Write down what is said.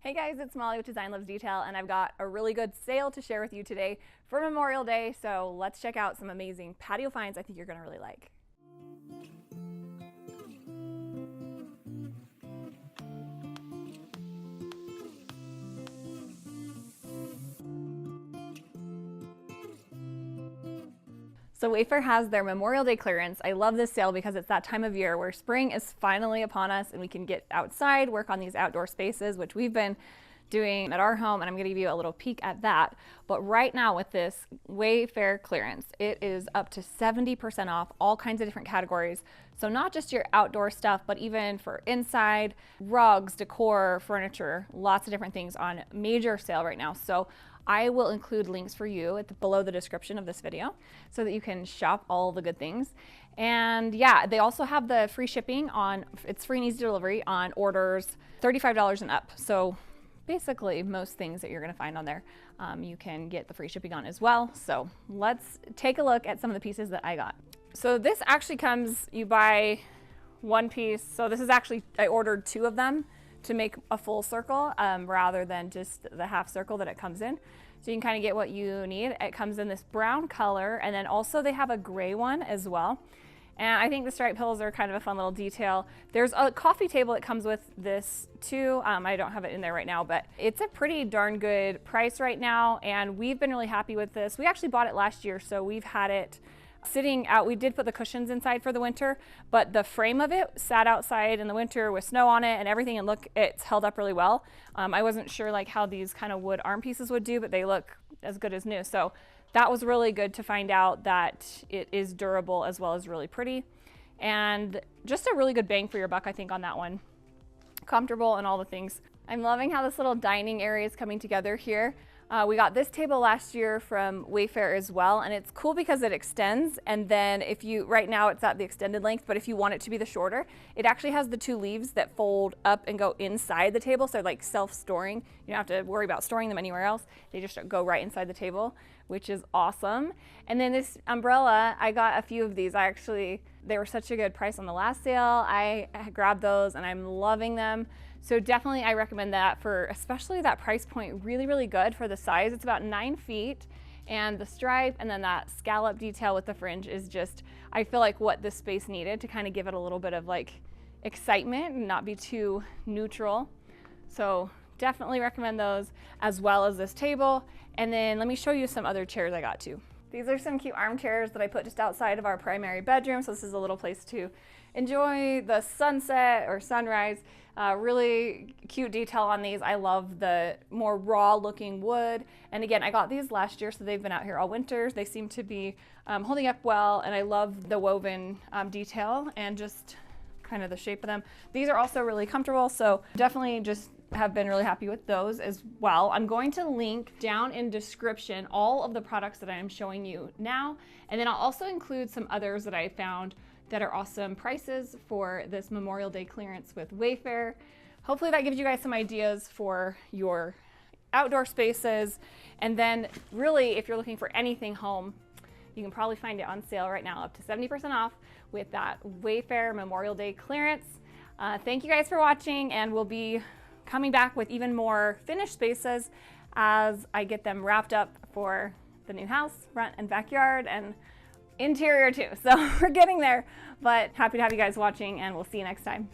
Hey guys, it's Molly with Design Loves Detail, and I've got a really good sale to share with you today for Memorial Day, so let's check out some amazing patio finds I think you're gonna really like. So Wayfair has their Memorial Day clearance. I love this sale because it's that time of year where spring is finally upon us and we can get outside, work on these outdoor spaces, which we've been doing at our home, and I'm going to give you a little peek at that. But right now with this Wayfair clearance, it is up to 70% off all kinds of different categories. So not just your outdoor stuff, but even for inside, rugs, decor, furniture, lots of different things on major sale right now. So I will include links for you below the description of this video so that you can shop all the good things. And yeah, they also have the free shipping on, it's free and easy delivery on orders $35 and up. So basically most things that you're going to find on there, you can get the free shipping on as well. So let's take a look at some of the pieces that I got. So this actually comes, you buy one piece. So this is actually, I ordered 2 of them to make a full circle rather than just the half circle that it comes in. So you can kind of get what you need. It comes in this brown color, and then also they have a gray one as well. And I think the stripe pillows are kind of a fun little detail. There's a coffee table that comes with this too. I don't have it in there right now, but it's a pretty darn good price right now. And we've been really happy with this. We actually bought it last year, so we've had it sitting out. We did put the cushions inside for the winter, but the frame of it sat outside in the winter with snow on it and everything, and look, it's held up really well. I wasn't sure like how these kind of wood arm pieces would do, but they look as good as new. So that was really good to find out that it is durable as well as really pretty, and just a really good bang for your buck, I think, on that one. Comfortable and all the things. I'm loving how this little dining area is coming together here. We got this table last year from Wayfair as well, and it's cool because it extends, and then if you, right now it's at the extended length, but if you want it to be the shorter, it actually has the 2 leaves that fold up and go inside the table, so like self-storing. You don't have to worry about storing them anywhere else. They just go right inside the table, which is awesome. And then this umbrella, I got a few of these. They were such a good price on the last sale. I grabbed those and I'm loving them. So definitely I recommend that for, especially that price point, really, really good for the size. It's about 9 feet, and the stripe and then that scallop detail with the fringe is just, I feel like what this space needed to kind of give it a little bit of like excitement and not be too neutral. So definitely recommend those, as well as this table. And then let me show you some other chairs I got too. These are some cute armchairs that I put just outside of our primary bedroom. So this is a little place to enjoy the sunset or sunrise. Really cute detail on these. I love the more raw looking wood. And again, I got these last year, so they've been out here all winter. They seem to be holding up well, and I love the woven detail and just kind of the shape of them. These are also really comfortable, so definitely just have been really happy with those as well. I'm going to link down in description all of the products that I am showing you now, and then I'll also include some others that I found that are awesome prices for this Memorial Day clearance with Wayfair. Hopefully that gives you guys some ideas for your outdoor spaces. And then really, if you're looking for anything home, you can probably find it on sale right now, up to 70% off with that Wayfair Memorial Day clearance. Thank you guys for watching, and we'll be coming back with even more finished spaces as I get them wrapped up for the new house, front and backyard, and interior too. So we're getting there, but happy to have you guys watching, and we'll see you next time.